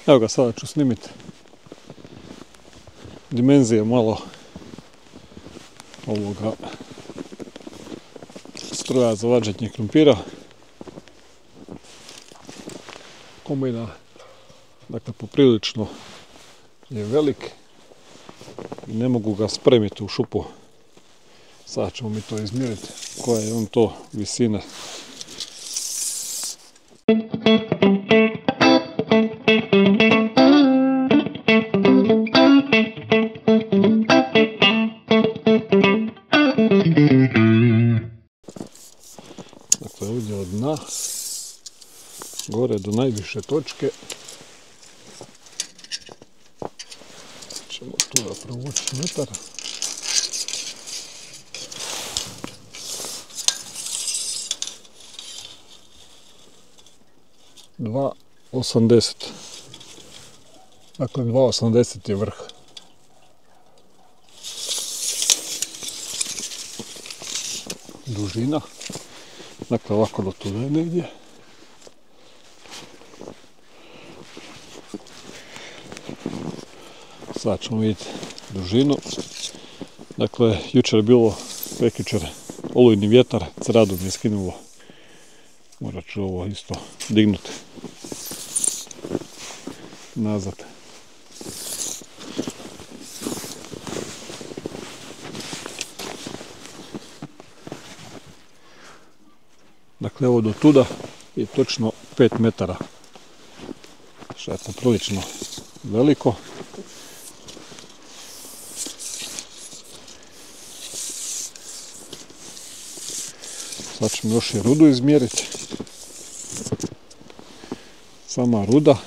Evo ga, sada ću snimiti dimenzije malo ovoga stroja za vađenje krumpira. Kombajna, dakle, poprilično je velik i ne mogu ga spremiti u šupu. Sada ćemo mi to izmjeriti koja je on to visina. Dakle, ovdje od dna gore do najviše točke ćemo tu da provući metar. Dva 80. Dakle, 2,80 je vrh. Dužina. Dakle, ovako do tuda je negdje. Sad ćemo vidjeti dužinu. Dakle, jučer je bilo, prekjučer, olujni vjetar, cradu mi je skinulo. Morat ću ovo isto dignuti nazad. Dakle, ovo do tuda je točno 5 metara. Što je poprilično veliko. Sad ćemo još i rudu izmjeriti. Sama ruda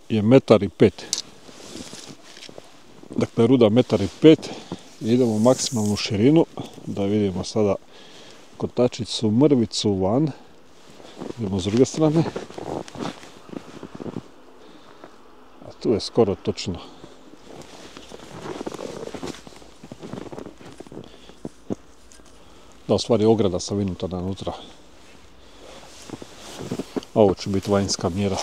je 1,5 m. Dakle, ruda 1,5 m. Idemo maksimalnu širinu, da vidimo sada kotačicu, mrvicu van. Idemo s druge strane. A tu je skoro točno. Da, u stvari ograda sa vinuta nanutra. Ovo će biti vanjska mjera.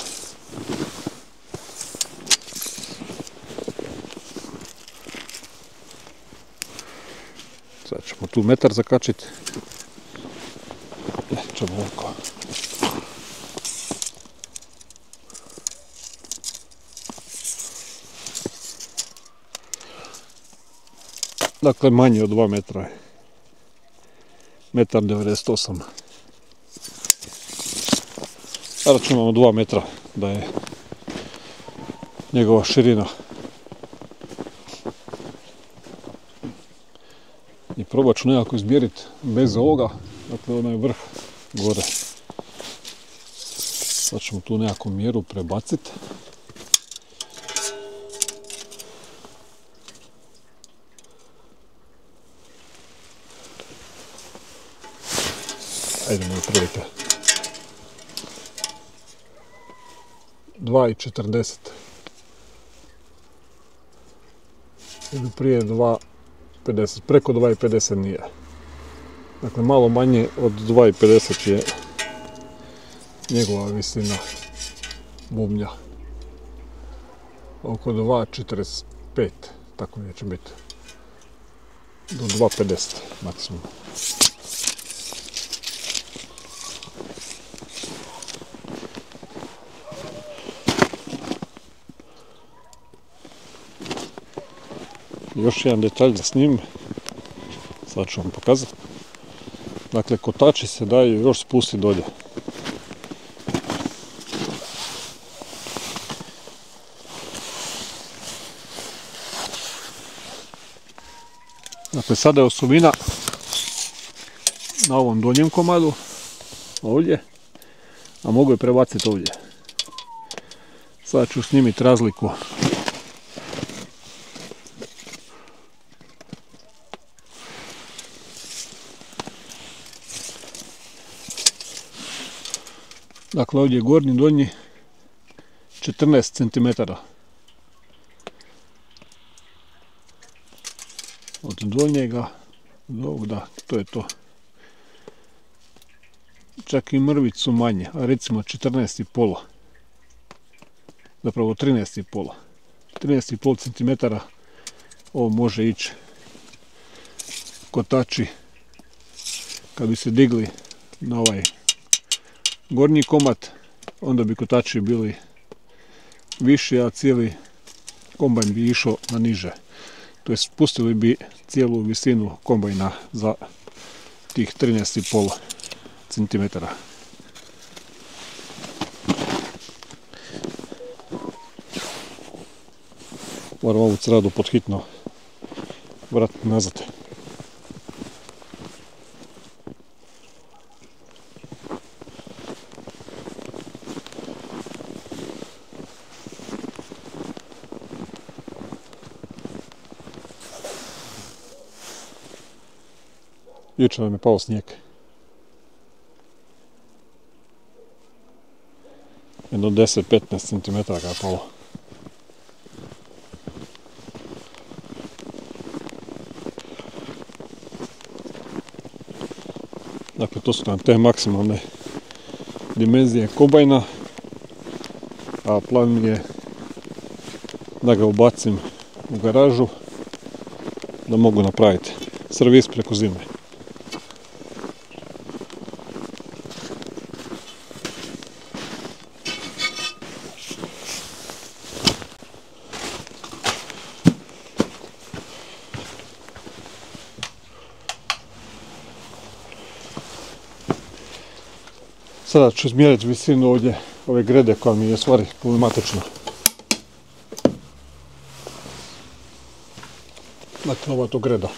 Sad ćemo tu metar zakačiti. Ćemo ovako. Dakle, manje od 2 metra je. 1,98 m. Računamo 2 metra da je njegova širina. I probat ću nekako izmjeriti bez ovoga, dakle onaj vrh gore. Sad ćemo tu nekakvu mjeru prebaciti. Ajde mi prilike. 2,40. Ili prije 2,50. Preko 2,50 nije. Dakle, malo manje od 2,50 je njegova visina bubnja. Oko 2,45. Tako neće biti. Do 2,50 maksimum. Još jedan detalj da snimim, sad ću vam pokazati. Dakle, kotači se daju još spustiti dolje. Dakle, sada je osovina na ovom donjem komadu, ovdje, a mogu je prebaciti ovdje. Sada ću snimiti razliku. Dakle, ovdje je gornji, donji 14 cm. Od donjega do ovog, da, to je to. čak i mrvicu manje, a recimo 14,5, zapravo 13,5. 13,5 cm ovo može ići. Kotači kad bi se digli na ovaj gornji komad, onda bi kotači bili viši, a cijeli kombajn bi išao na niže. To je spustili bi cijelu visinu kombajna za tih 13,5 cm. Moram ovu cradu pod hitno vratiti nazad. Jučer nam je pao snijeg. Jedno 10-15 cm ga je palo. Dakle, to su nam te maksimalne dimenzije kombajna, a plan mi je da ga ubacim u garažu, da mogu napraviti servis preko zime. Sada ću izmjeriti visinu ovdje ove grede koja mi je stvari problematična. Dakle, ova to greda.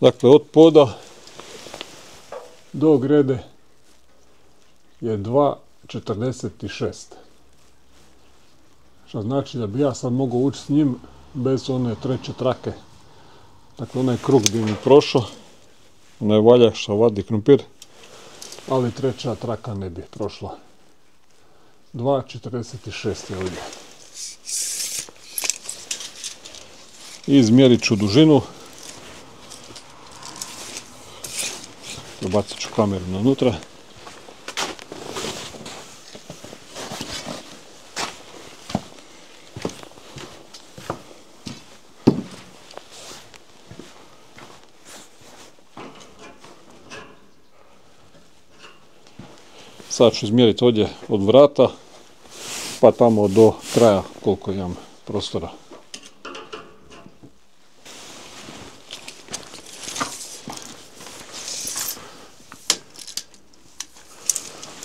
Dakle, od poda do grede je 2,46. Što znači da bi ja sad mogao ući s njim bez one treće trake. Dakle, onaj krug bi mi prošao, onaj valjak što vadi krumpir, ali treća traka ne bi prošla. 2,46 je ovdje. Izmjerit ću dužinu. Dobacit ću kameru unutra. Sad ću izmjeriti ovdje od vrata pa tamo do kraja koliko imam prostora.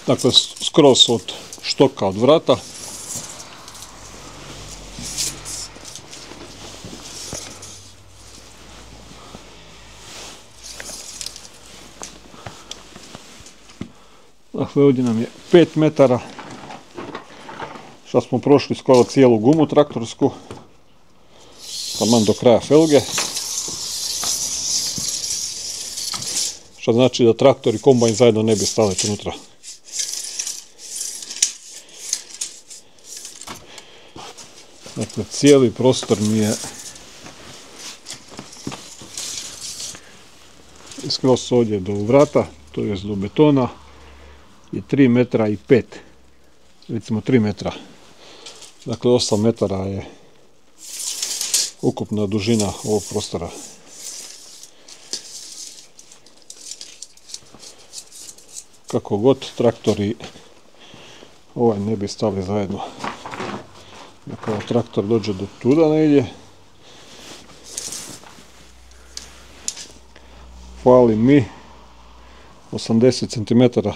Dakle, skroz od štoka od vrata. Dakle, ovdje nam je 5 metara, što smo prošli skoro cijelu gumu traktorsku, taman do kraja felge. Što znači da traktor i kombajn zajedno ne bi stali unutra. Dakle, cijeli prostor mi je skroz ovdje do vrata, to je do betona, je 3 metra i 5, recimo 3 metra. Dakle, 8 metara je ukupna dužina ovog prostora. Kako god traktori ovaj ne bi stali zajedno. Dakle, traktor dođe do tuda negdje. Fali mi 80 cm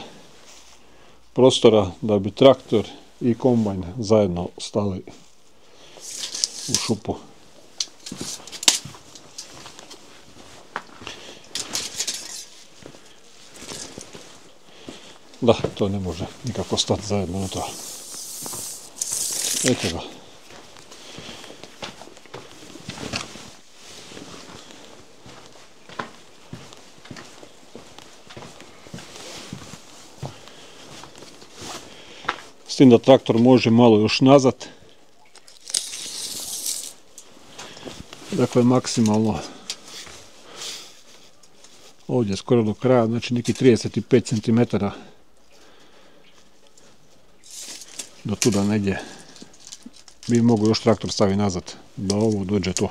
prostora da bi traktor i kombajn zajedno stali u šupu. Da, to ne može nikako stati zajedno unutra. Eto ga. S tim da traktor može malo još nazad. Dakle, maksimalno Ovdje skoro do kraja, znači neki 35 cm. Do tuda negdje bi mogu još traktor staviti nazad, da ovo dođe to.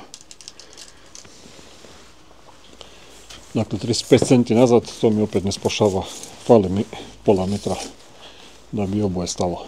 Dakle, 35 cm nazad, to mi opet ne spašava, fali mi pola metra da bi oboje stalo.